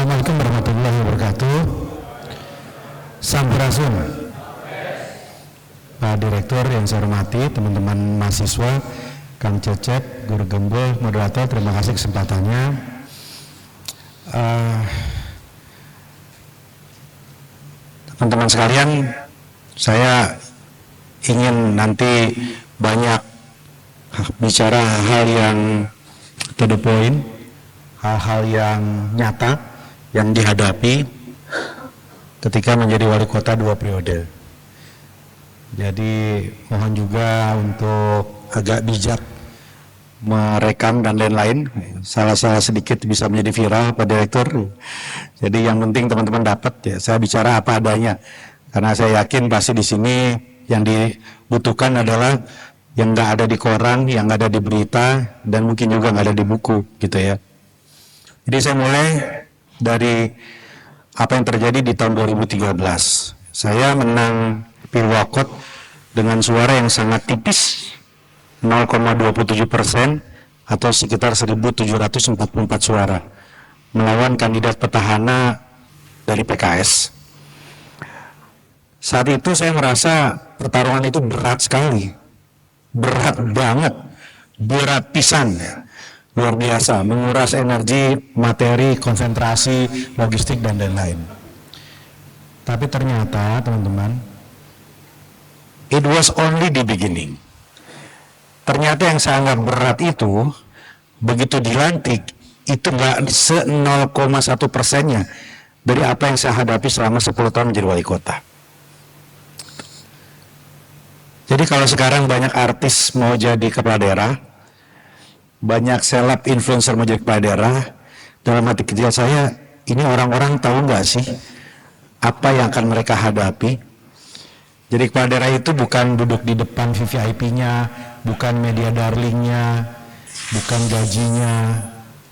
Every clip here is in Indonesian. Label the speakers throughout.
Speaker 1: Assalamualaikum warahmatullahi wabarakatuh. Sampurasun. Pak Direktur yang saya hormati, teman-teman mahasiswa, Kang Cecep, Guru Gembul, moderator, terima kasih kesempatannya. Teman-teman sekalian, saya ingin nanti banyak bicara hal yang to the point, hal-hal yang nyata yang dihadapi ketika menjadi wali kota 2 periode. Jadi mohon juga untuk agak bijak merekam dan lain-lain. Salah-salah sedikit bisa menjadi viral, Pak Direktur. Jadi yang penting teman-teman dapat ya, saya bicara apa adanya. Karena saya yakin pasti di sini yang dibutuhkan adalah yang nggak ada di koran, yang nggak ada di berita, dan mungkin juga nggak ada di buku, gitu ya. Jadi saya mulai dari apa yang terjadi di tahun 2013. Saya menang Pilwakot dengan suara yang sangat tipis, 0,27% atau sekitar 1.744 suara, melawan kandidat petahana dari PKS. Saat itu saya merasa pertarungan itu berat sekali, berat banget, berat pisan ya. Luar biasa, menguras energi, materi, konsentrasi, logistik, dan lain-lain. Tapi ternyata, teman-teman, it was only the beginning. Ternyata yang sangat berat itu, begitu dilantik, itu nggak se-0,1%-nya dari apa yang saya hadapi selama 10 tahun menjadi wali kota. Jadi kalau sekarang banyak artis mau jadi kepala daerah, banyak seleb influencer mau jadi kepala daerah, dalam hati kecil saya, ini orang-orang tahu nggak sih apa yang akan mereka hadapi? Jadi kepala daerah itu bukan duduk di depan VVIP-nya, bukan media darlingnya, bukan gajinya,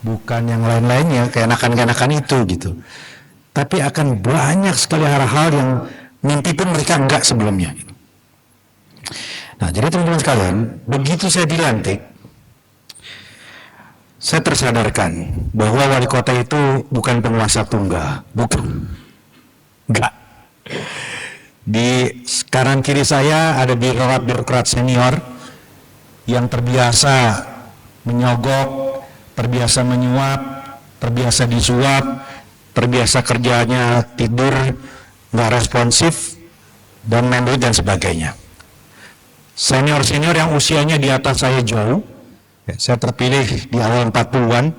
Speaker 1: bukan yang lain-lainnya, keenakan-keenakan itu gitu. Tapi akan banyak sekali hal-hal yang mimpi pun mereka enggak sebelumnya. Nah, jadi teman-teman sekalian, begitu saya dilantik, saya tersadarkan bahwa wali kota itu bukan penguasa tunggal, bukan, enggak. Di kanan kiri saya ada birokrat senior yang terbiasa menyogok, terbiasa menyuap, terbiasa disuap, terbiasa kerjanya tidur, nggak responsif, dan main duit dan sebagainya. Senior-senior yang usianya di atas saya jauh, saya terpilih di awal 40-an,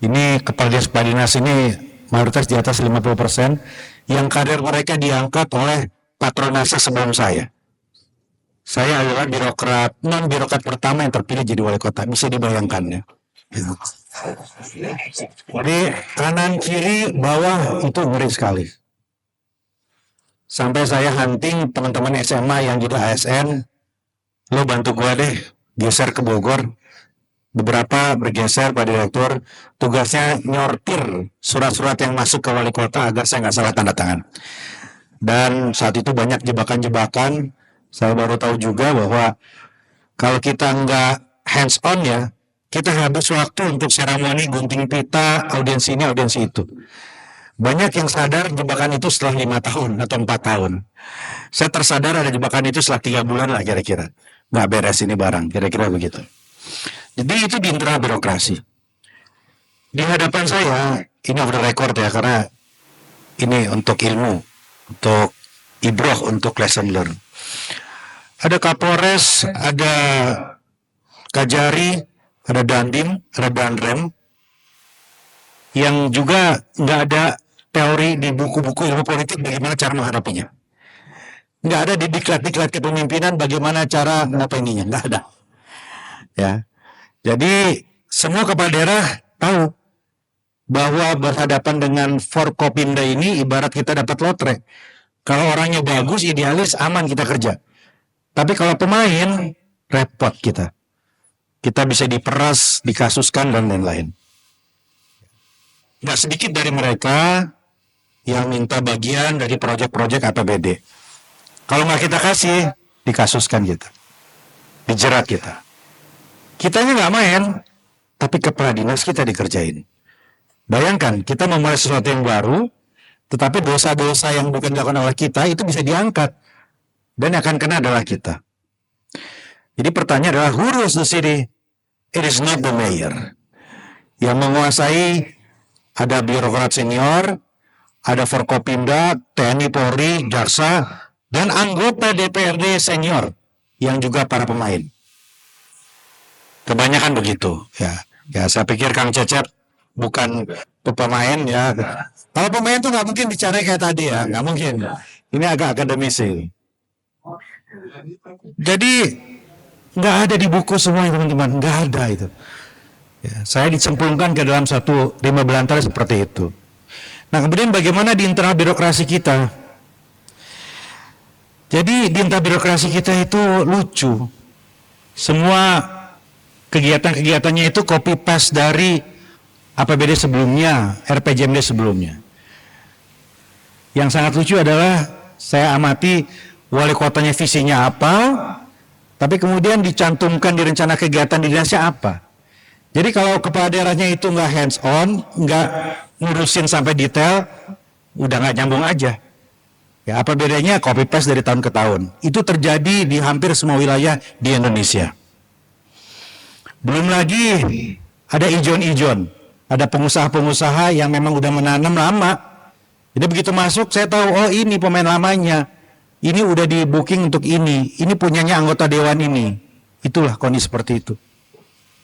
Speaker 1: ini kepala dinas ini mayoritas di atas 50%, yang karir mereka diangkat oleh patronase sebelum saya. Saya adalah birokrat, non-birokrat pertama yang terpilih jadi wali kota, bisa dibayangkan ya. Jadi kanan, kiri, bawah itu ngeri sekali. Sampai saya hunting teman-teman SMA yang jadi ASN, lo bantu gua deh, geser ke Bogor. Beberapa bergeser, Pak Direktur, tugasnya nyortir surat-surat yang masuk ke wali kota agar saya nggak salah tanda tangan. Dan saat itu banyak jebakan-jebakan. Saya baru tahu juga bahwa kalau kita nggak hands on ya, kita habis waktu untuk seremoni gunting pita, audiensi ini, audiensi itu. Banyak yang sadar jebakan itu setelah 5 tahun atau 4 tahun. Saya tersadar ada jebakan itu setelah 3 bulan lah kira-kira. Nggak beres ini barang, kira-kira begitu. Jadi itu di internal birokrasi. Di hadapan saya, ini off the record ya, karena ini untuk ilmu, untuk ibroh, untuk lesson learn. Ada Kapolres, ada Kajari, ada Dandim, ada Danrem, yang juga nggak ada teori di buku-buku ilmu politik bagaimana cara menghadapinya. Nggak ada di diklat-diklat kepemimpinan bagaimana cara ngapaininya, nggak ada. Ya. Jadi semua kepala daerah tahu bahwa berhadapan dengan Forkopimda ini ibarat kita dapat lotre. Kalau orangnya bagus, idealis, aman kita kerja. Tapi kalau pemain, repot kita. Kita bisa diperas, dikasuskan, dan lain-lain. Nggak sedikit dari mereka yang minta bagian dari proyek-proyek APBD. Kalau nggak kita kasih, dikasuskan kita. Dijerat kita. Kitanya nggak main, tapi kepala dinas kita dikerjain. Bayangkan, kita memulai sesuatu yang baru, tetapi dosa-dosa yang bukan dilakukan oleh kita itu bisa diangkat. Dan yang akan kena adalah kita. Jadi pertanyaan adalah, who rules the city? It is not the mayor. Yang menguasai ada birokrat senior, ada Forkopimda, TNI, Polri, Jaksa, dan anggota DPRD senior yang juga para pemain. Kebanyakan begitu. Ya, saya pikir Kang Cecep bukan pemain ya. Kalau pemain tuh nggak mungkin bicara kayak tadi ya, nggak mungkin. Ini agak akademisi. Jadi nggak ada di buku semua teman-teman, nggak ada itu. Ya, saya dicemplungkan ke dalam satu rimba belantara seperti itu. Nah, kemudian bagaimana di internal birokrasi kita? Jadi di internal birokrasi kita itu lucu. Semua kegiatan-kegiatannya itu copy paste dari APBD sebelumnya, RPJMD sebelumnya. Yang sangat lucu adalah saya amati wali kotanya visinya apa, tapi kemudian dicantumkan di rencana kegiatan di dinasnya apa. Jadi kalau kepala daerahnya itu nggak hands on, nggak ngurusin sampai detail, udah nggak nyambung aja. Ya, apa bedanya copy paste dari tahun ke tahun? Itu terjadi di hampir semua wilayah di Indonesia. Belum lagi ada ijon-ijon, ada pengusaha-pengusaha yang memang udah menanam lama. Jadi begitu masuk saya tahu, oh ini pemain lamanya, ini udah di booking untuk ini punyanya anggota dewan ini. Itulah kondisi seperti itu.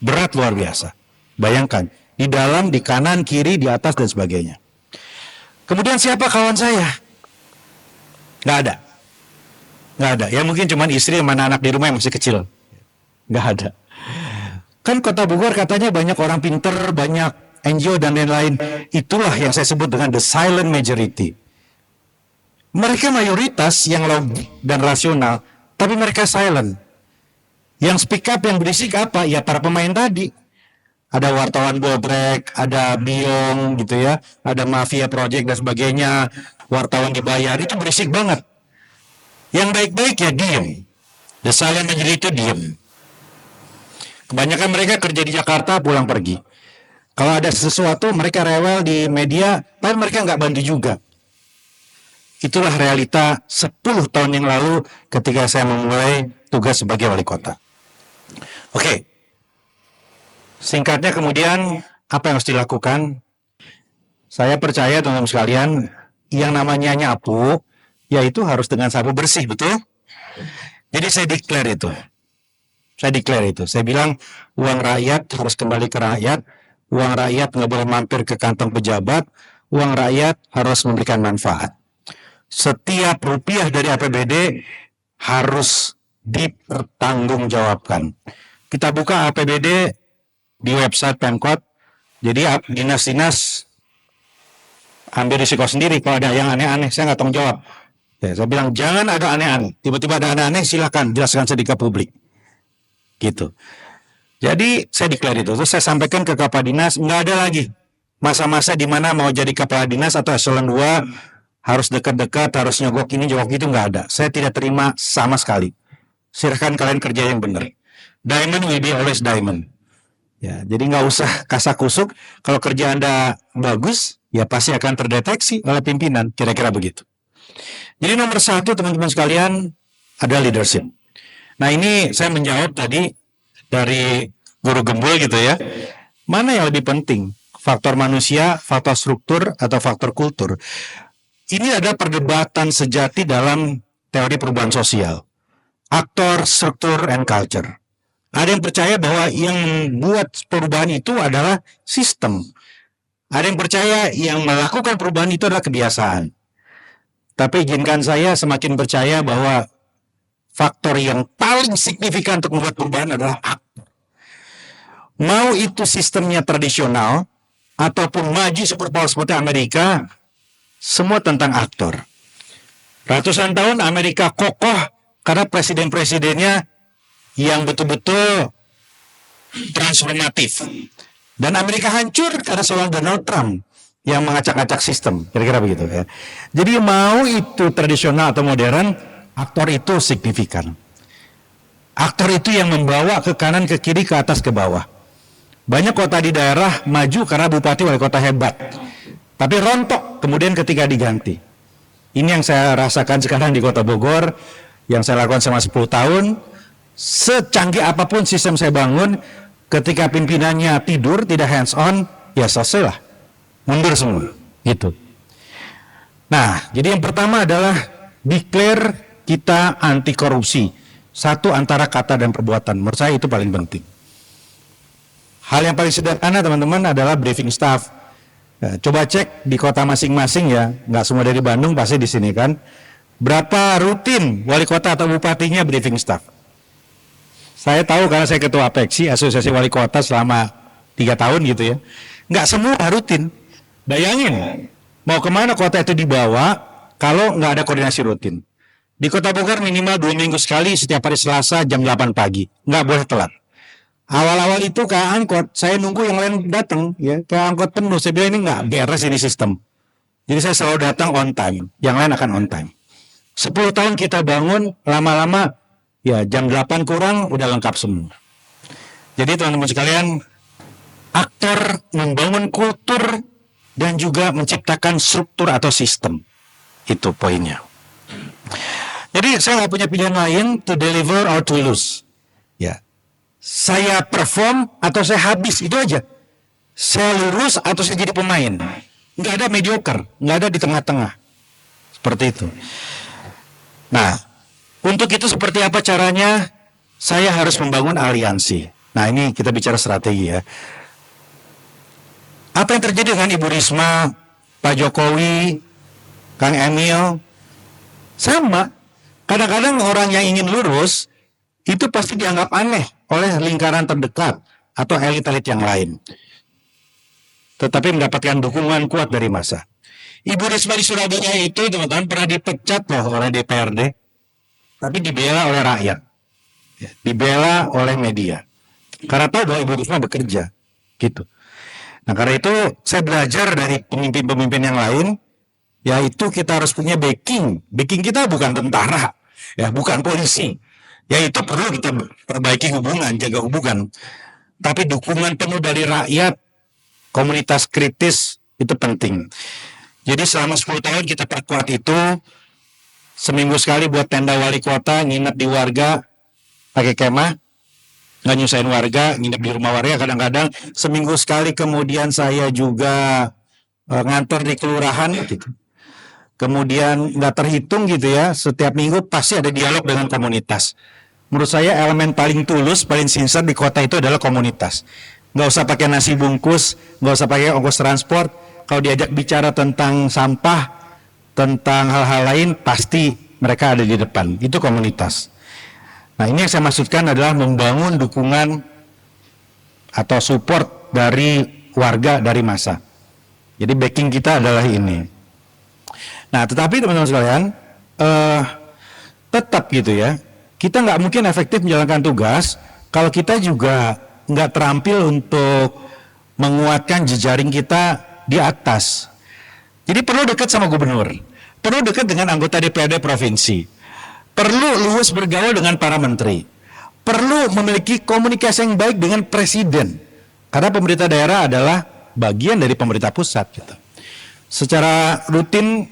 Speaker 1: Berat luar biasa. Bayangkan, di dalam, di kanan, kiri, di atas, dan sebagainya. Kemudian siapa kawan saya? Nggak ada. Nggak ada. Ya mungkin cuma istri sama anak di rumah yang masih kecil. Nggak ada. Kan Kota Bogor katanya banyak orang pinter, banyak NGO dan lain-lain. Itulah yang saya sebut dengan the silent majority. Mereka mayoritas yang logik dan rasional, tapi mereka silent. Yang speak up, yang berisik apa? Ya para pemain tadi. Ada wartawan bobrek, ada biong gitu ya, ada mafia project dan sebagainya, wartawan dibayar, itu berisik banget. Yang baik-baik ya diem. The silent majority itu diem. Kebanyakan mereka kerja di Jakarta, pulang pergi. Kalau ada sesuatu, mereka rewel di media, tapi mereka nggak bantu juga. Itulah realita 10 tahun yang lalu ketika saya memulai tugas sebagai wali kota. Oke, singkatnya kemudian apa yang harus dilakukan? Saya percaya teman-teman sekalian, yang namanya nyapu, yaitu harus dengan sapu bersih, betul? Jadi saya declare itu. Saya bilang uang rakyat harus kembali ke rakyat, uang rakyat nggak boleh mampir ke kantong pejabat, uang rakyat harus memberikan manfaat. Setiap rupiah dari APBD harus dipertanggungjawabkan. Kita buka APBD di website Pemkot, jadi dinas-dinas ambil risiko sendiri. Kalau ada yang aneh-aneh, saya nggak tanggung jawab. Ya, saya bilang jangan ada aneh-aneh. Tiba-tiba ada aneh-aneh, silakan jelaskan sedikit publik. Gitu. Jadi saya declare itu. Terus saya sampaikan ke kepala dinas, nggak ada lagi masa-masa di mana mau jadi kepala dinas atau eselon 2 harus dekat-dekat, harus nyogok ini, nyogok itu, nggak ada. Saya tidak terima sama sekali. Silahkan kalian kerja yang benar. Diamond will be always diamond. Ya, jadi nggak usah kasak-kusuk. Kalau kerja Anda bagus, ya pasti akan terdeteksi oleh pimpinan. Kira-kira begitu. Jadi nomor 1 teman-teman sekalian ada leadership. Nah ini saya menjawab tadi dari guru gembul gitu ya. Mana yang lebih penting? Faktor manusia, faktor struktur, atau faktor kultur? Ini ada perdebatan sejati dalam teori perubahan sosial. Aktor, struktur, and culture. Ada yang percaya bahwa yang membuat perubahan itu adalah sistem. Ada yang percaya yang melakukan perubahan itu adalah kebiasaan. Tapi izinkan saya semakin percaya bahwa faktor yang paling signifikan untuk membuat perubahan adalah aktor. Mau itu sistemnya tradisional ataupun maju seperti Amerika, semua tentang aktor. Ratusan tahun Amerika kokoh karena presiden-presidennya yang betul-betul transformatif. Dan Amerika hancur karena seorang Donald Trump yang mengacak-acak sistem. Kira-kira begitu ya. Jadi mau itu tradisional atau modern, aktor itu signifikan. Aktor itu yang membawa ke kanan, ke kiri, ke atas, ke bawah.
Speaker 2: Banyak kota di daerah maju karena bupati wali kota hebat, tapi rontok kemudian ketika diganti. Ini yang saya rasakan sekarang di Kota Bogor, yang saya lakukan selama 10 tahun. Secanggih apapun sistem saya bangun, ketika pimpinannya tidur, tidak hands on, ya selesai lah, mundur semua, gitu. Nah, jadi yang pertama adalah declare kita anti korupsi. Satu antara kata dan perbuatan, menurut saya itu paling penting. Hal yang paling sederhana teman-teman adalah briefing staff. Nah, coba cek di kota masing-masing ya, nggak semua dari Bandung pasti di sini kan. Berapa rutin wali kota atau bupatinya briefing staff? Saya tahu karena saya ketua APEKSI, Asosiasi Wali Kota selama 3 tahun gitu ya. Nggak semua rutin. Bayangin, mau kemana kota itu dibawa kalau nggak ada koordinasi rutin. Di Kota Bogor minimal 2 minggu sekali setiap hari Selasa jam 8 pagi. Nggak boleh telat. Awal-awal itu kayak angkot, saya nunggu yang lain datang, ya kayak angkot penuh. Saya bilang ini nggak beres ini sistem. Jadi saya selalu datang on time, yang lain akan on time. 10 tahun kita bangun, lama-lama ya jam 8 kurang udah lengkap semua. Jadi teman-teman sekalian, aktor membangun kultur dan juga menciptakan struktur atau sistem. Itu poinnya. Jadi saya nggak punya pilihan lain to deliver or to lose. Ya. Saya perform atau saya habis, itu aja. Saya lurus atau saya jadi pemain. Nggak ada mediocre, nggak ada di tengah-tengah. Seperti itu. Nah, untuk itu seperti apa caranya? Saya harus membangun aliansi. Nah, ini kita bicara strategi ya. Apa yang terjadi dengan Ibu Risma, Pak Jokowi, Kang Emil? Sama. Kadang-kadang orang yang ingin lurus itu pasti dianggap aneh oleh lingkaran terdekat atau elit-elit yang lain. Tetapi mendapatkan dukungan kuat dari massa. Ibu Risma di Surabaya itu teman-teman pernah dipecat loh oleh DPRD, tapi dibela oleh rakyat, dibela oleh media. Karena tahu bahwa Ibu Risma bekerja, gitu. Nah karena itu saya belajar dari pemimpin-pemimpin yang lain, yaitu kita harus punya backing. Backing kita bukan tentara, ya bukan polisi. Ya itu perlu kita perbaiki hubungan, jaga hubungan. Tapi dukungan penuh dari rakyat, komunitas kritis itu penting. Jadi selama 10 tahun kita perkuat itu. Seminggu sekali buat tenda wali kota, nginep di warga, pakai kemah, nggak nyusahin warga, nginep di rumah warga. Kadang-kadang seminggu sekali kemudian saya juga ngantor di kelurahan gitu. Kemudian nggak terhitung gitu ya, setiap minggu pasti ada dialog dengan komunitas. Menurut saya elemen paling tulus, paling sincere di kota itu adalah komunitas. Nggak usah pakai nasi bungkus, nggak usah pakai ongkos transport. Kalau diajak bicara tentang sampah, tentang hal-hal lain, pasti mereka ada di depan. Itu komunitas. Nah ini yang saya maksudkan adalah membangun dukungan atau support dari warga, dari massa. Jadi backing kita adalah ini. Nah tetapi teman-teman sekalian, tetap gitu ya, kita nggak mungkin efektif menjalankan tugas kalau kita juga nggak terampil untuk menguatkan jejaring kita di atas. Jadi perlu dekat sama gubernur, perlu dekat dengan anggota DPRD provinsi, perlu luwes bergaul dengan para menteri, perlu memiliki komunikasi yang baik dengan presiden, karena pemerintah daerah adalah bagian dari pemerintah pusat. Gitu. Secara rutin,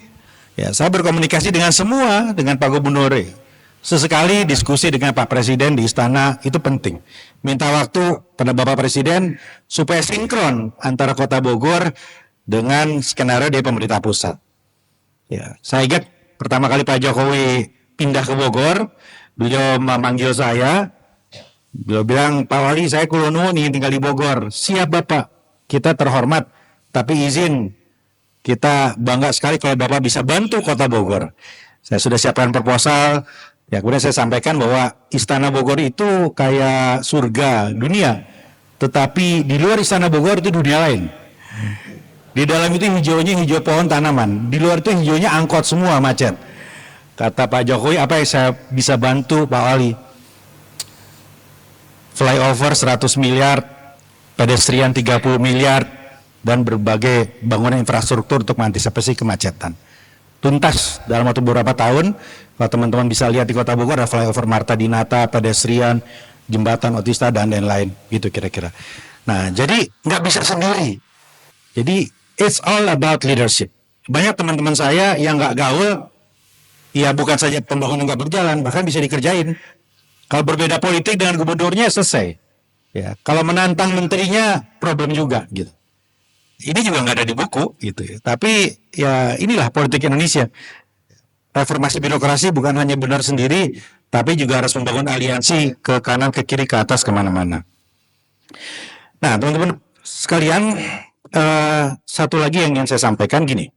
Speaker 2: ya saya berkomunikasi dengan semua, dengan Pak Gubernur. Sesekali diskusi dengan Pak Presiden di istana itu penting. Minta waktu pada Bapak Presiden supaya sinkron antara Kota Bogor dengan skenario dari pemerintah pusat. Ya, saya ingat pertama kali Pak Jokowi pindah ke Bogor, beliau memanggil saya, beliau bilang, Pak Wali saya kulonu nih tinggal di Bogor. Siap Bapak, kita terhormat, tapi izin kita bangga sekali kalau Bapak bisa bantu Kota Bogor. Saya sudah siapkan proposal. Ya, kemudian saya sampaikan bahwa Istana Bogor itu kayak surga dunia, tetapi di luar Istana Bogor itu dunia lain. Di dalam itu hijaunya hijau pohon tanaman, di luar itu hijaunya angkot semua macet. Kata Pak Jokowi, apa yang saya bisa bantu Pak Wali? Flyover 100 miliar, pedestrian 30 miliar, dan berbagai bangunan infrastruktur untuk mengantisipasi kemacetan. Tuntas dalam waktu beberapa tahun. Kalau teman-teman bisa lihat di Kota Bogor ada flyover Marta Dinata, pedestrian, jembatan Otista dan lain-lain, gitu kira-kira. Nah, jadi nggak bisa sendiri. Jadi it's all about leadership. Banyak teman-teman saya yang nggak gaul, ya bukan saja pembangunan nggak berjalan, bahkan bisa dikerjain. Kalau berbeda politik dengan gubernurnya selesai. Ya, kalau menantang menterinya problem juga gitu. Ini juga nggak ada di buku gitu ya. Tapi ya inilah politik Indonesia. Reformasi birokrasi bukan hanya benar sendiri, tapi juga harus membangun aliansi ke kanan, ke kiri, ke atas, kemana-mana. Nah, teman-teman sekalian, satu lagi yang ingin saya sampaikan gini.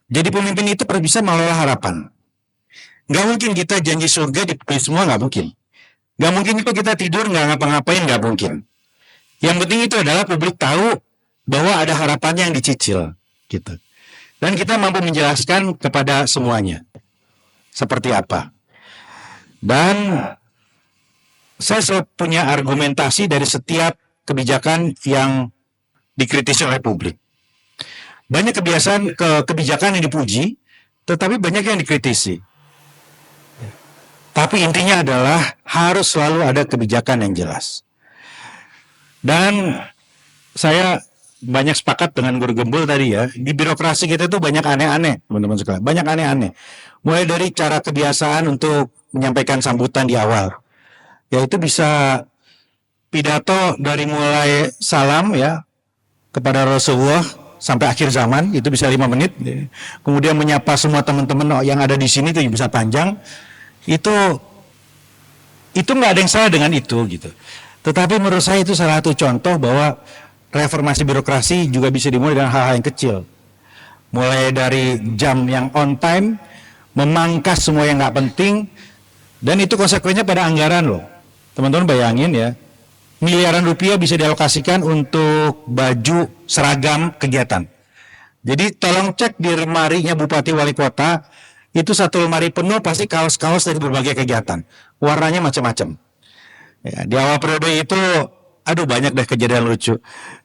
Speaker 2: Jadi pemimpin itu harus bisa mengelola harapan. Nggak mungkin kita janji surga dipenuhi semua, nggak mungkin. Nggak mungkin itu kita tidur nggak ngapa-ngapain, nggak mungkin. Yang penting itu adalah publik tahu bahwa ada harapannya yang dicicil, gitu. Dan kita mampu menjelaskan kepada semuanya seperti apa. Dan saya selalu punya argumentasi dari setiap kebijakan yang dikritisi oleh publik. Banyak kebijakan yang dipuji, tetapi banyak yang dikritisi. Tapi intinya adalah harus selalu ada kebijakan yang jelas. Dan saya banyak sepakat dengan Guru Gembul tadi ya, di birokrasi kita itu banyak aneh-aneh, teman-teman sekalian. Banyak aneh-aneh. Mulai dari cara kebiasaan untuk menyampaikan sambutan di awal. Yaitu bisa pidato dari mulai salam ya kepada Rasulullah sampai akhir zaman, itu bisa 5 menit. Kemudian menyapa semua teman-teman yang ada di sini itu bisa panjang. Itu nggak ada yang salah dengan itu gitu. Tetapi menurut saya itu salah satu contoh bahwa reformasi birokrasi juga bisa dimulai dengan hal-hal yang kecil. Mulai dari jam yang on time, memangkas semua yang nggak penting, dan itu konsekuensinya pada anggaran loh. Teman-teman bayangin ya, miliaran rupiah bisa dialokasikan untuk baju seragam kegiatan. Jadi tolong cek di lemarinya Bupati Wali Kota, itu satu lemari penuh pasti kaos-kaos dari berbagai kegiatan. Warnanya macam-macam. Ya, di awal periode itu, aduh banyak deh kejadian lucu.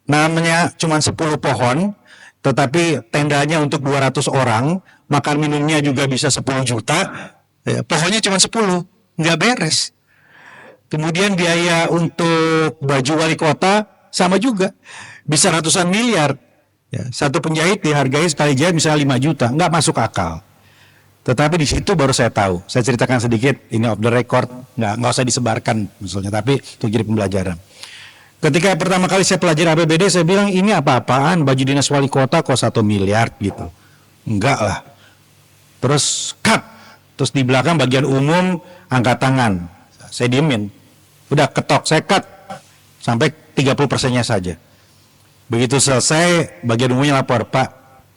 Speaker 2: Namanya cuma 10 pohon, tetapi tendanya untuk 200 orang, makan minumnya juga bisa 10 juta, ya, pohonnya cuma 10, nggak beres. Kemudian biaya untuk baju wali kota sama juga, bisa ratusan miliar. Ya, satu penjahit dihargai sekali jahit misalnya 5 juta, nggak masuk akal. Tetapi di situ baru saya tahu. Saya ceritakan sedikit, ini off the record, nggak usah disebarkan misalnya, tapi itu jadi pembelajaran. Ketika pertama kali saya pelajari APBD, saya bilang ini apa-apaan, baju dinas wali kota kok 1 miliar gitu. Enggak lah. Terus cut, terus di belakang bagian umum angkat tangan. Saya diemin. Udah ketok, saya cut sampai 30%-nya saja. Begitu selesai, bagian umumnya lapor, Pak,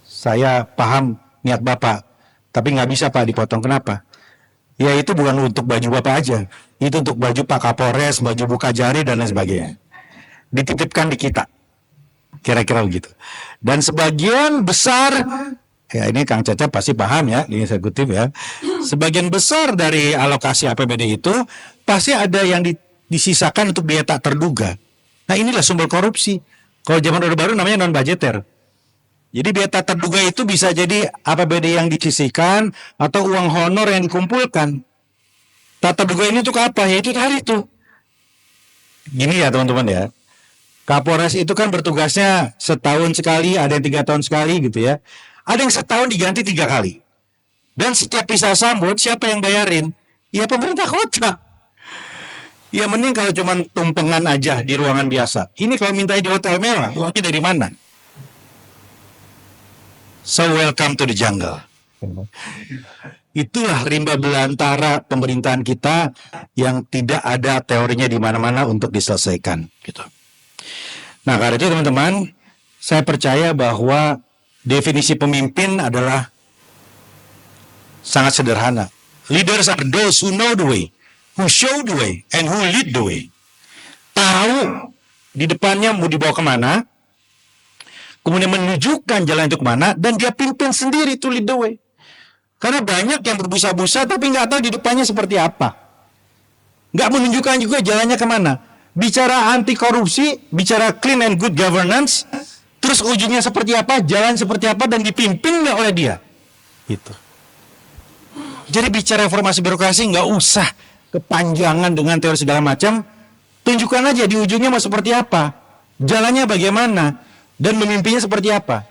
Speaker 2: saya paham niat Bapak, tapi nggak bisa Pak dipotong. Kenapa? Ya itu bukan untuk baju Bapak aja, itu untuk baju Pak Kapolres, baju buka jari dan lain sebagainya. Dititipkan di kita, kira-kira begitu. Dan sebagian besar, ya ini Kang Cecep pasti paham ya, ini saya kutip ya. Sebagian besar dari alokasi APBD itu pasti ada yang disisakan untuk biaya tak terduga. Nah inilah sumber korupsi. Kalau zaman Orde Baru namanya non budgeter. Jadi biaya tak terduga itu bisa jadi APBD yang disisihkan atau uang honor yang dikumpulkan. Tak terduga ini untuk apa? Ya itu tadi tuh. Gini ya teman-teman ya. Kapolres itu kan bertugasnya setahun sekali, ada yang 3 tahun sekali gitu ya. Ada yang setahun diganti 3 kali. Dan setiap pisah sambut siapa yang bayarin? Ya pemerintah kota. Ya mending kalau cuma tumpengan aja di ruangan biasa. Ini kalau minta di hotel mewah, uangnya dari mana? So welcome to the jungle. Itulah rimba belantara pemerintahan kita yang tidak ada teorinya di mana-mana untuk diselesaikan. Gitu. Nah karena itu teman-teman, saya percaya bahwa definisi pemimpin adalah sangat sederhana. Leaders are those who know the way, who show the way, and who lead the way. Tahu di depannya mau dibawa kemana, kemudian menunjukkan jalan itu kemana, dan dia pimpin sendiri to lead the way. Karena banyak yang berbusa-busa tapi nggak tahu di depannya seperti apa. Nggak menunjukkan juga jalannya kemana. Bicara anti korupsi, bicara clean and good governance, terus ujungnya seperti apa, jalan seperti apa, dan dipimpin nggak oleh dia. Gitu. Jadi bicara reformasi birokrasi nggak usah kepanjangan dengan teori segala macam. Tunjukkan aja di ujungnya mau seperti apa, jalannya bagaimana, dan memimpinnya seperti apa.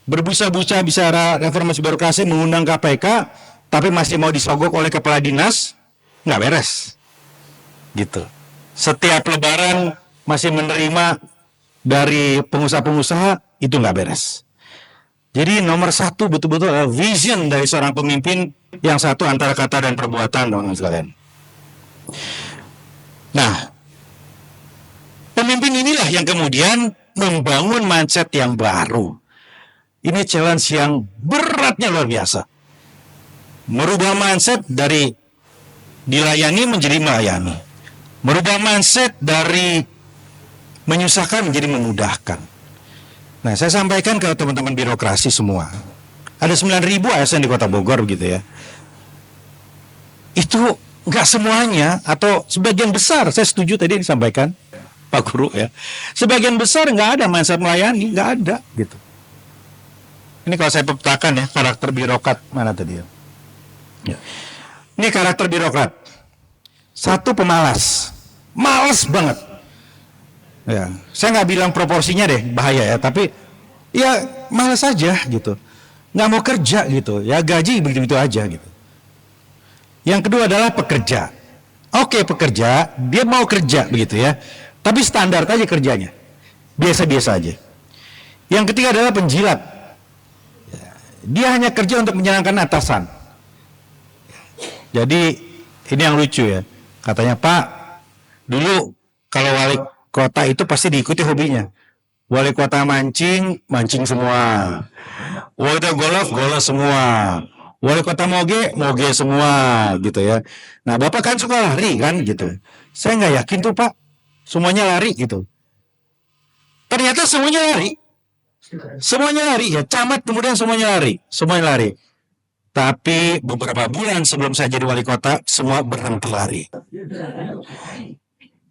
Speaker 2: Berbusa-busa bicara reformasi birokrasi, mengundang KPK, tapi masih mau disogok oleh kepala dinas, nggak beres. Gitu. Setiap lebaran masih menerima dari pengusaha-pengusaha, itu nggak beres. Jadi nomor satu betul-betul adalah vision dari seorang pemimpin, yang satu antara kata dan perbuatan, teman-teman sekalian. Nah, pemimpin inilah yang kemudian membangun mindset yang baru. Ini challenge yang beratnya luar biasa. Merubah mindset dari dilayani menjadi melayani. Merubah mindset dari menyusahkan menjadi memudahkan. Nah, saya sampaikan ke teman-teman birokrasi semua. Ada 9.000 ASN di Kota Bogor begitu ya. Itu nggak semuanya, atau sebagian besar, saya setuju tadi yang disampaikan Pak Guru ya. Sebagian besar nggak ada mindset melayani, nggak ada gitu. Ini kalau saya petakan ya, karakter birokrat mana tadi ya? Ini karakter birokrat. Satu, pemalas, malas banget. Ya, saya nggak bilang proporsinya deh, bahaya ya, tapi ya malas aja gitu, nggak mau kerja gitu, ya gaji begitu-begitu aja gitu. Yang kedua adalah pekerja. Oke, pekerja, dia mau kerja begitu ya, tapi standar aja kerjanya, biasa-biasa aja. Yang ketiga adalah penjilat. Dia hanya kerja untuk menyenangkan atasan. Jadi ini yang lucu ya, katanya Pak, dulu kalau wali kota itu pasti diikuti hobinya. Wali kota mancing, mancing semua. Wali kota golf, golf semua. Wali kota moge, moge semua gitu ya. Nah, Bapak kan suka lari kan gitu. Saya nggak yakin tuh Pak, semuanya lari gitu. Ternyata semuanya lari. Semuanya lari ya, camat kemudian semuanya lari. Semuanya lari. Tapi beberapa bulan sebelum saya jadi wali kota, semua berhenti lari.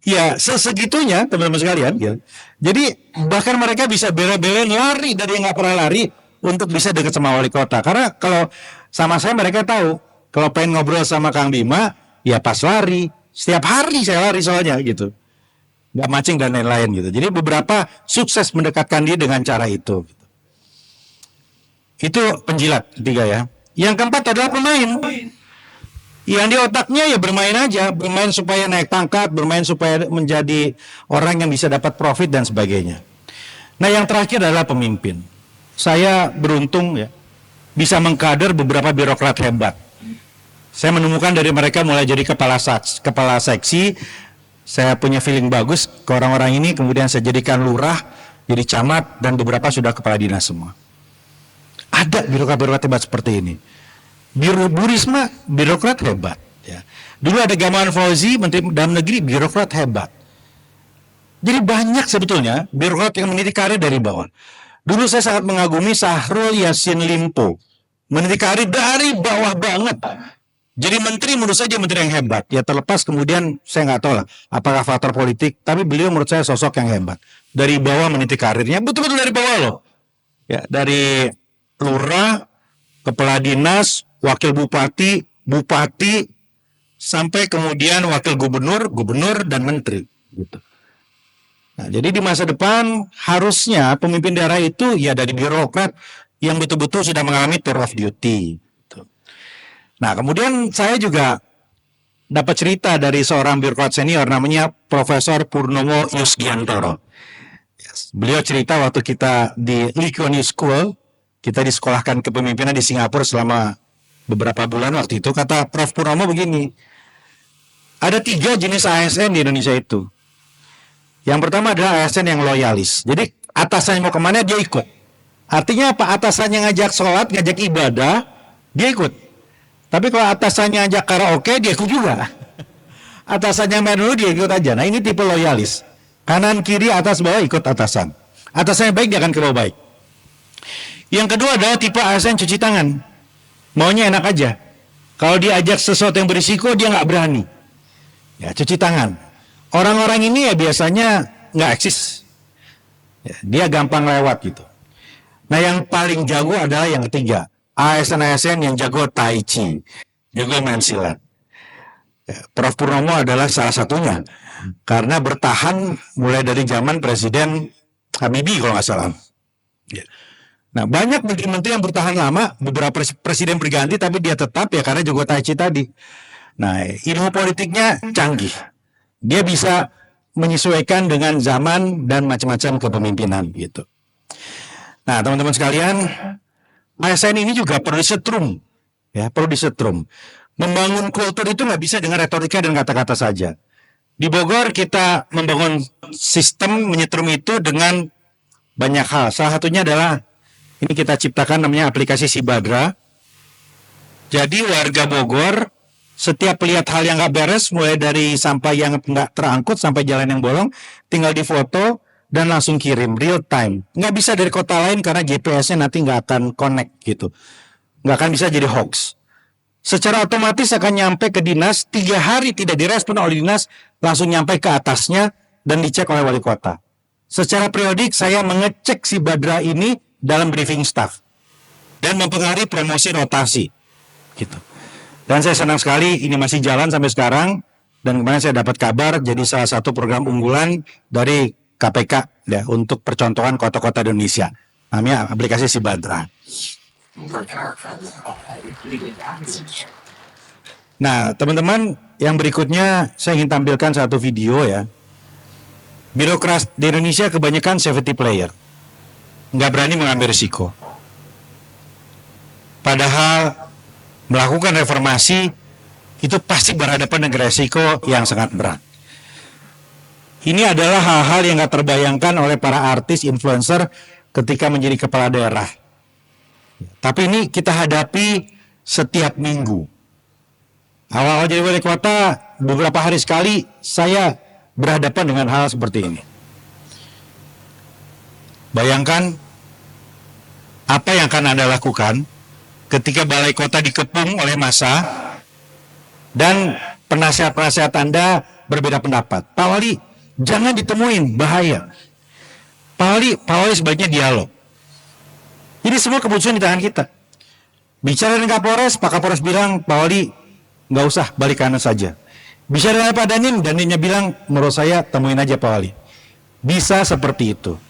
Speaker 2: Ya, sesegitunya teman-teman sekalian. Ya. Jadi bahkan mereka bisa bela-belain lari dari yang nggak pernah lari untuk bisa dekat sama wali kota. Karena kalau sama saya mereka tahu, kalau pengen ngobrol sama Kang Bima, ya pas lari. Setiap hari saya lari soalnya gitu. Nggak mancing dan lain-lain gitu. Jadi beberapa sukses mendekatkan dia dengan cara itu. Gitu. Itu penjilat ketiga ya. Yang keempat adalah pemain. Yang di otaknya ya bermain aja, bermain supaya naik pangkat, bermain supaya menjadi orang yang bisa dapat profit dan sebagainya. Nah, yang terakhir adalah pemimpin. Saya beruntung ya bisa mengkader beberapa birokrat hebat. Saya menemukan dari mereka mulai jadi kepala seksi, saya punya feeling bagus ke orang-orang ini, kemudian saya jadikan lurah, jadi camat, dan beberapa sudah kepala dinas semua. Ada birokrat-birokrat hebat seperti ini. Bu Risma, birokrat hebat. Ya. Dulu ada Gamawan Fauzi, Menteri Dalam Negeri, birokrat hebat. Jadi banyak sebetulnya birokrat yang meniti karir dari bawah. Dulu saya sangat mengagumi Syahrul Yassin Limpo. Meniti karir dari bawah banget. Jadi menteri menurut saya dia menteri yang hebat. Ya terlepas kemudian saya nggak tahu lah apakah faktor politik. Tapi beliau menurut saya sosok yang hebat. Dari bawah meniti karirnya, betul-betul dari bawah loh. Ya, dari lurah, kepala dinas, wakil bupati, bupati, sampai kemudian wakil gubernur, gubernur, dan menteri. Gitu. Nah, jadi di masa depan harusnya pemimpin daerah itu ya dari birokrat yang betul-betul sudah mengalami tour of duty. Gitu. Nah, kemudian saya juga dapat cerita dari seorang birokrat senior namanya Profesor Purnomo Yusgiantoro. Beliau cerita waktu kita di Lee Kuan Yew School, kita disekolahkan kepemimpinan di Singapura selama beberapa bulan waktu itu, kata Prof. Purnomo begini, ada 3 jenis ASN di Indonesia itu. Yang pertama adalah ASN yang loyalis. Jadi atasannya mau kemana dia ikut. Artinya apa? Atasannya ngajak sholat, ngajak ibadah, dia ikut. Tapi kalau atasannya ngajak karaoke, dia ikut juga. Atasannya main dulu, dia ikut aja. Nah, ini tipe loyalis. Kanan, kiri, atas, bawah ikut atasan. Atasannya baik, dia akan ke bawah baik. Yang kedua adalah tipe ASN cuci tangan. Maunya enak aja. Kalau diajak sesuatu yang berisiko, dia nggak berani. Ya, cuci tangan. Orang-orang ini ya biasanya nggak eksis. Ya, dia gampang lewat gitu. Nah, yang paling jago adalah yang ketiga. ASN-ASN yang jago tai chi. Jago main silat.
Speaker 1: Prof. Purnomo adalah salah satunya karena bertahan mulai dari zaman Presiden Habibie kalau nggak salah. Nah, banyak menteri-menteri yang bertahan lama, beberapa presiden berganti tapi dia tetap ya karena Jogo Taichi tadi. Nah, ilmu politiknya canggih. Dia bisa menyesuaikan dengan zaman dan macam-macam kepemimpinan gitu. Nah, teman-teman sekalian, ASN ini juga perlu disetrum, ya, perlu disetrum. Membangun kultur itu nggak bisa dengan retorika dan kata-kata saja. Di Bogor kita membangun sistem menyetrum itu dengan banyak hal. Salah satunya adalah ini kita ciptakan namanya aplikasi Sibadra. Jadi warga Bogor setiap lihat hal yang nggak beres, mulai dari sampah yang nggak terangkut sampai jalan yang bolong, tinggal difoto dan langsung kirim real time. Nggak bisa dari kota lain karena GPS-nya nanti nggak akan connect gitu, nggak akan bisa jadi hoax. Secara otomatis akan nyampe ke dinas, 3 hari tidak direspon oleh dinas, langsung nyampe ke atasnya dan dicek oleh wali kota. Secara periodik saya mengecek si Badra ini dalam briefing staff dan mempengaruhi promosi rotasi gitu. Dan saya senang sekali ini masih jalan sampai sekarang, dan kemarin saya dapat kabar jadi salah satu program unggulan dari KPK ya untuk percontohan kota-kota di Indonesia. Namanya aplikasi Sibadra. Nah, teman-teman, yang berikutnya saya ingin tampilkan satu video ya. Birokrat di Indonesia kebanyakan safety player, nggak berani mengambil risiko. Padahal melakukan reformasi itu pasti berhadapan dengan risiko yang sangat berat. Ini adalah hal-hal yang nggak terbayangkan oleh para artis, influencer ketika menjadi kepala daerah. Tapi ini kita hadapi setiap minggu. Awal-awal jadi wali kota, beberapa hari sekali saya berhadapan dengan hal seperti ini. Bayangkan apa yang akan Anda lakukan ketika balai kota dikepung oleh massa dan penasihat-penasihat Anda berbeda pendapat. Pak Wali, jangan ditemuin, bahaya. Pak Wali sebaiknya dialog. Jadi semua keputusan di tangan kita. Bicara dengan Kapolres, Pak Kapolres bilang, Pak Wali nggak usah, balik kanan saja. Bicara dengan Pak Danimnya bilang, menurut saya temuin aja Pak Wali. Bisa seperti itu.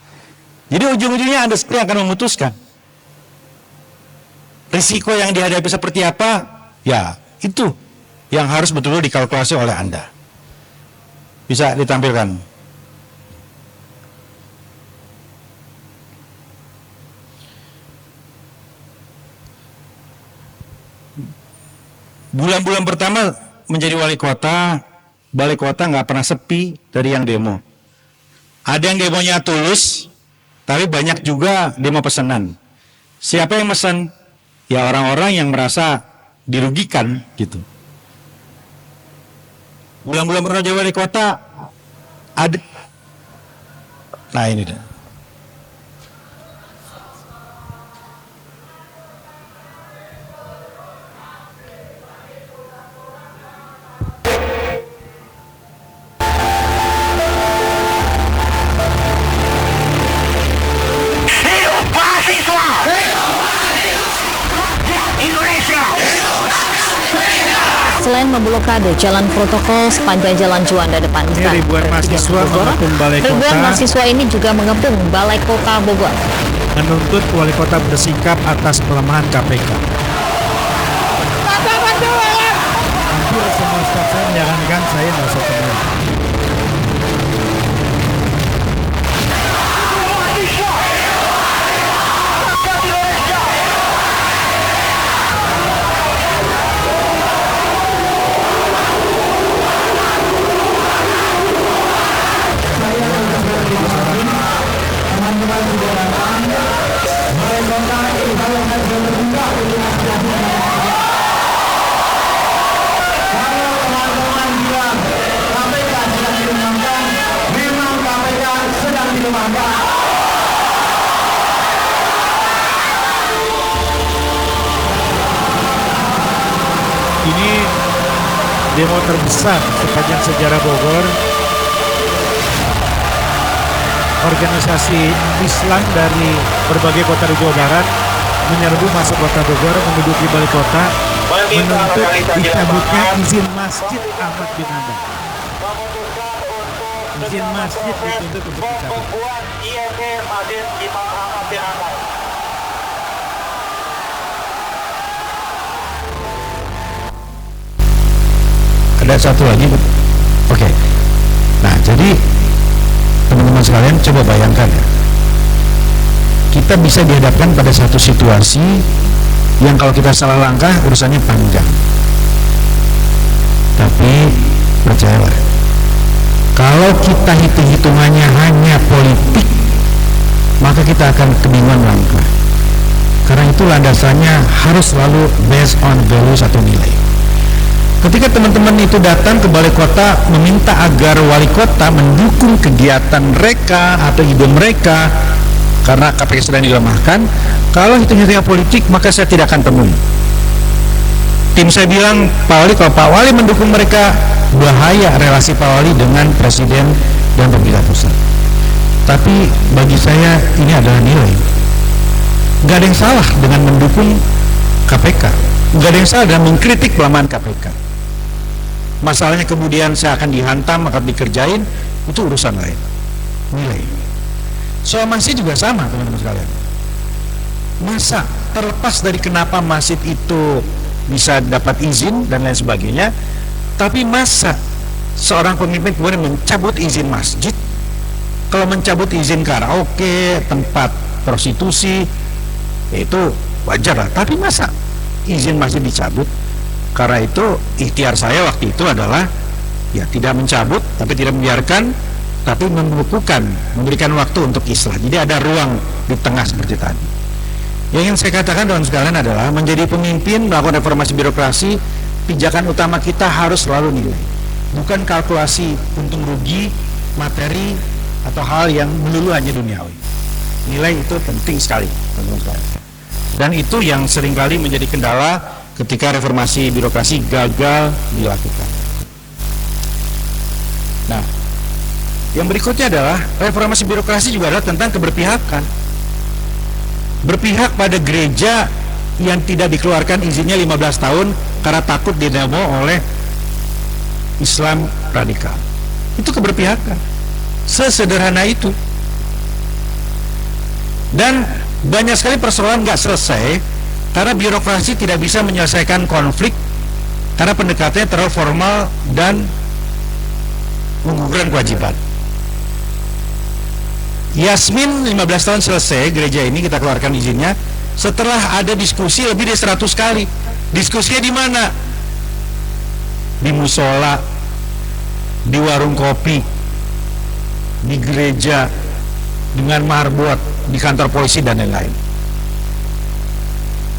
Speaker 1: Jadi ujung-ujungnya Anda sendiri akan memutuskan. Risiko yang dihadapi seperti apa, ya itu yang harus betul-betul dikalkulasi oleh Anda. Bisa ditampilkan. Bulan-bulan pertama menjadi wali kota, balai kota nggak pernah sepi dari yang demo. Ada yang demonya tulus, tapi banyak juga demo pesanan. Siapa yang pesan? Ya orang-orang yang merasa dirugikan gitu. Bulan-bulan pertama jadi wali kota, ada. Nah ini dah.
Speaker 3: Selain memblokade jalan protokol sepanjang Jalan Juanda depan Istana
Speaker 2: ribuan mahasiswa mengepung Balai Kota.
Speaker 3: Ribuan mahasiswa ini juga mengepung Balai Kota Bogor.
Speaker 2: Menuntut wali kota bersikap atas pelemahan KPK. Hampir semua staf saya menyarankan saya nggak usah temui. Ini demo terbesar sepanjang sejarah Bogor. Organisasi Islam dari berbagai kota di Jawa Barat menyerbu masuk kota Bogor, menduduki balai kota. menuntut dicabutnya izin masjid Ahmad bin Hanbal. Izin masjid dituntut untuk dicabut. Ada satu lagi, oke. Nah, jadi teman-teman sekalian coba bayangkan ya, kita bisa dihadapkan pada satu situasi yang kalau kita salah langkah urusannya panjang. Tapi percayalah, kalau kita hitung-hitungannya hanya politik, maka kita akan kebingungan langkah. Karena itu landasannya harus selalu based on values atau nilai. Ketika teman-teman itu datang ke balai kota meminta agar wali kota mendukung kegiatan mereka atau ide mereka karena KPK sedang dilemahkan, kalau hitung-hitungan politik maka saya tidak akan temui. Tim saya bilang, Pak Wali, kalau Pak Wali mendukung mereka, bahaya relasi Pak Wali dengan Presiden dan pemerintah pusat. Tapi bagi saya ini adalah nilai. Gak ada yang salah dengan mendukung KPK, gak ada yang salah dengan mengkritik pelemahan KPK. Masalahnya kemudian saya akan dihantam, akan dikerjain, itu urusan lain. Nilai. Soal masjid juga sama, teman-teman sekalian. Masa terlepas dari kenapa masjid itu bisa dapat izin dan lain sebagainya, tapi masa seorang pemimpin kemudian mencabut izin masjid? Kalau mencabut izin karaoke, tempat prostitusi, itu wajar lah. Tapi masa izin masjid dicabut? Karena itu ikhtiar saya waktu itu adalah ya tidak mencabut, tapi tidak membiarkan, tapi membukukan, memberikan waktu untuk islah. Jadi ada ruang di tengah seperti tadi. Yang ingin saya katakan teman sekalian adalah menjadi pemimpin melakukan reformasi birokrasi, pijakan utama kita harus selalu nilai, bukan kalkulasi untung rugi, materi atau hal yang melulu hanya duniawi. Nilai itu penting sekali, teman-teman. Dan itu yang seringkali menjadi kendala ketika reformasi birokrasi gagal dilakukan. Nah, yang berikutnya adalah reformasi birokrasi juga adalah tentang keberpihakan. Berpihak pada gereja yang tidak dikeluarkan izinnya 15 tahun karena takut didemo oleh Islam radikal. Itu keberpihakan. Sesederhana itu. Dan banyak sekali persoalan nggak selesai karena birokrasi tidak bisa menyelesaikan konflik karena pendekatannya terlalu formal dan menggugurkan kewajiban. Yasmin 15 tahun selesai, gereja ini kita keluarkan izinnya setelah ada diskusi lebih dari 100 kali. Diskusinya di mana? Di musola, di warung kopi, di gereja, dengan marbot, di kantor polisi dan lain-lain.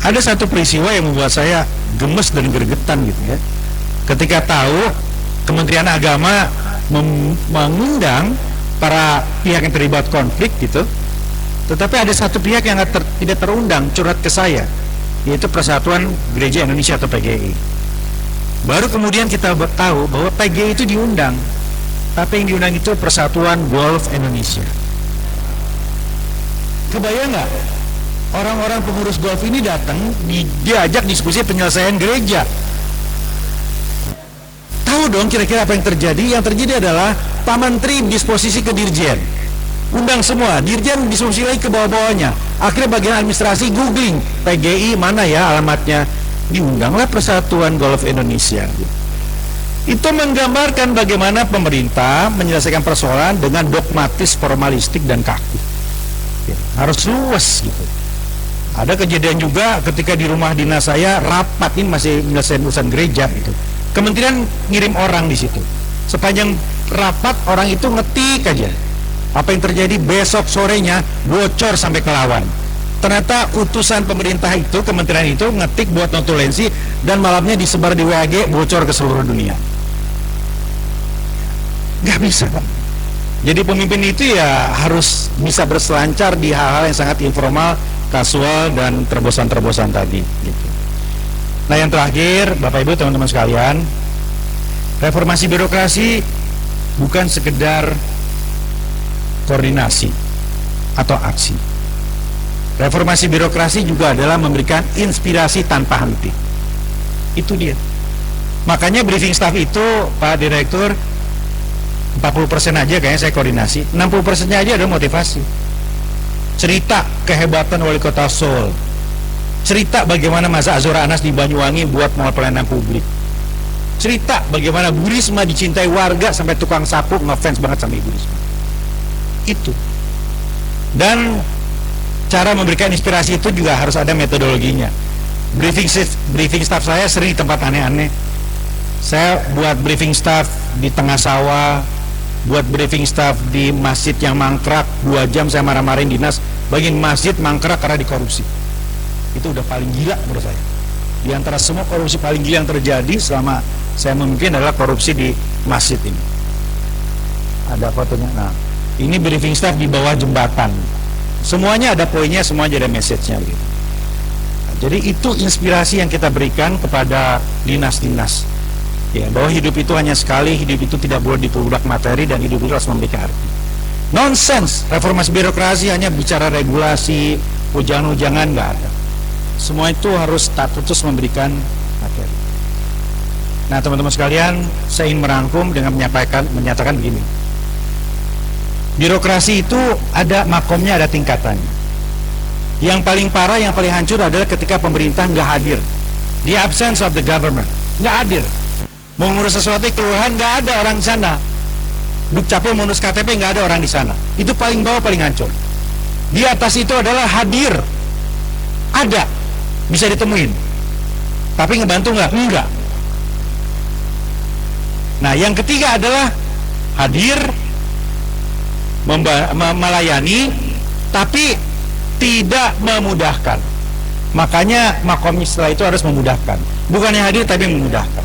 Speaker 2: Ada satu peristiwa yang membuat saya gemes dan gregetan gitu ya. Ketika tahu Kementerian Agama mengundang para pihak yang terlibat konflik gitu, tetapi ada satu pihak yang tidak terundang curhat ke saya, yaitu Persatuan Gereja Indonesia atau PGI. Baru kemudian kita tahu bahwa PGI itu diundang, tapi yang diundang itu Persatuan Golf Indonesia. Kebayang nggak? Orang-orang pengurus golf ini datang, diajak diskusi penyelesaian gereja. Tahu dong kira-kira apa yang terjadi? Yang terjadi adalah Pak Menteri disposisi ke Dirjen, undang semua, Dirjen diskusi lagi ke bawah-bawahnya. Akhirnya bagian administrasi googling PGI mana ya alamatnya, diundanglah Persatuan Golf Indonesia. Itu menggambarkan bagaimana pemerintah menyelesaikan persoalan dengan dogmatis, formalistik dan kaku. Harus luas gitu. Ada kejadian juga ketika di rumah dinas saya rapat, ini masih menyelesaikan urusan gereja gitu. Kementerian ngirim orang di situ. Sepanjang rapat orang itu ngetik aja. Apa yang terjadi besok sorenya bocor sampai ke lawan. Ternyata utusan pemerintah itu, kementerian itu ngetik buat notulensi dan malamnya disebar di WAG, bocor ke seluruh dunia. Gak bisa, Pak. Jadi pemimpin itu ya harus bisa berselancar di hal-hal yang sangat informal, kasual dan terbosan-terbosan tadi gitu. Nah, yang terakhir, Bapak Ibu, teman-teman sekalian, reformasi birokrasi bukan sekedar koordinasi atau aksi. Reformasi birokrasi juga adalah memberikan inspirasi tanpa henti. Itu dia. Makanya briefing staff itu, Pak Direktur, 40% aja kayaknya saya koordinasi, 60%-nya aja adalah motivasi. Cerita kehebatan wali kota Seoul, cerita bagaimana masa Azura Anas di Banyuwangi buat mall pelayanan publik, cerita bagaimana Bu Risma dicintai warga sampai tukang sapu ngefans banget sama Ibu Risma. Itu. Dan cara memberikan inspirasi itu juga harus ada metodologinya. Briefing staff saya sering di tempat aneh-aneh. Saya buat briefing staff di tengah sawah, buat briefing staff di masjid yang mangkrak, 2 jam saya marah-marahin dinas, bagian masjid mangkrak karena dikorupsi. Itu udah paling gila menurut saya. Di antara semua korupsi paling gila yang terjadi selama saya memimpin adalah korupsi di masjid ini. Ada fotonya. Nah, ini briefing staff di bawah jembatan. Semuanya ada poinnya, semuanya ada message-nya gitu. Nah, jadi itu inspirasi yang kita berikan kepada dinas-dinas. Ya, bahwa hidup itu hanya sekali, hidup itu tidak boleh diperbudak materi, dan hidup itu harus memiliki arti. Nonsense, reformasi birokrasi hanya bicara regulasi, ujangan-ujangan, nggak ada. Semua itu harus terus memberikan materi. Nah, teman-teman sekalian, saya ingin merangkum dengan menyatakan begini. Birokrasi itu ada makomnya, ada tingkatannya. Yang paling parah, yang paling hancur adalah ketika pemerintah nggak hadir. The absence of the government, nggak hadir. Mau ngurus sesuatu kelurahan nggak ada orang di sana. Dukcapil mau ngurus KTP nggak ada orang di sana. Itu paling bawah, paling hancur. Di atas itu adalah hadir, ada, bisa ditemuin. Tapi ngebantu nggak? Enggak. Nah, yang ketiga adalah hadir, melayani, tapi tidak memudahkan. Makanya makomnya setelah itu harus memudahkan. Bukannya hadir tapi memudahkan.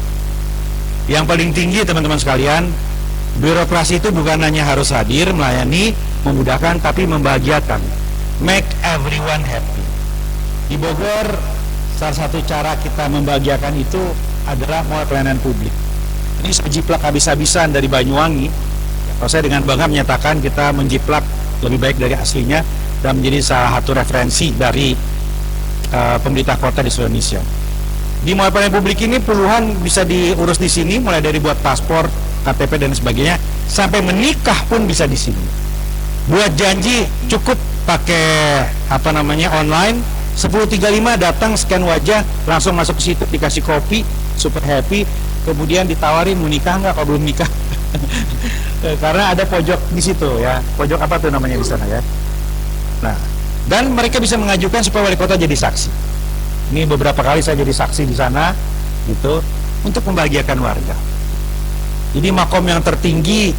Speaker 2: Yang paling tinggi teman-teman sekalian, birokrasi itu bukan hanya harus hadir, melayani, memudahkan, tapi membahagiakan. Make everyone happy. Di Bogor, salah satu cara kita membahagiakan itu adalah mall pelayanan publik. Ini saya jiplak habis-habisan dari Banyuwangi. Kalau saya dengan bangga menyatakan kita menjiplak lebih baik dari aslinya dan menjadi salah satu referensi dari pemerintah kota di seluruh Indonesia. Di mall pelayanan publik ini puluhan bisa diurus di sini, mulai dari buat paspor, KTP dan sebagainya, sampai menikah pun bisa di sini. Buat janji cukup pakai online, 10.35 datang, scan wajah, langsung masuk ke situ, dikasih kopi, super happy, kemudian ditawarin mau nikah nggak kalau belum nikah. Karena ada pojok di situ ya, pojok apa tuh namanya di sana ya. Nah, dan mereka bisa mengajukan supaya wali kota jadi saksi. Ini beberapa kali saya jadi saksi di sana, gitu, untuk membahagiakan warga. Jadi makom yang tertinggi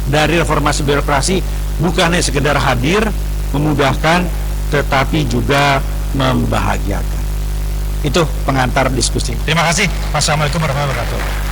Speaker 2: dari reformasi birokrasi bukan hanya sekedar hadir, memudahkan, tetapi juga membahagiakan. Itu pengantar diskusi. Terima kasih. Wassalamualaikum warahmatullahi wabarakatuh.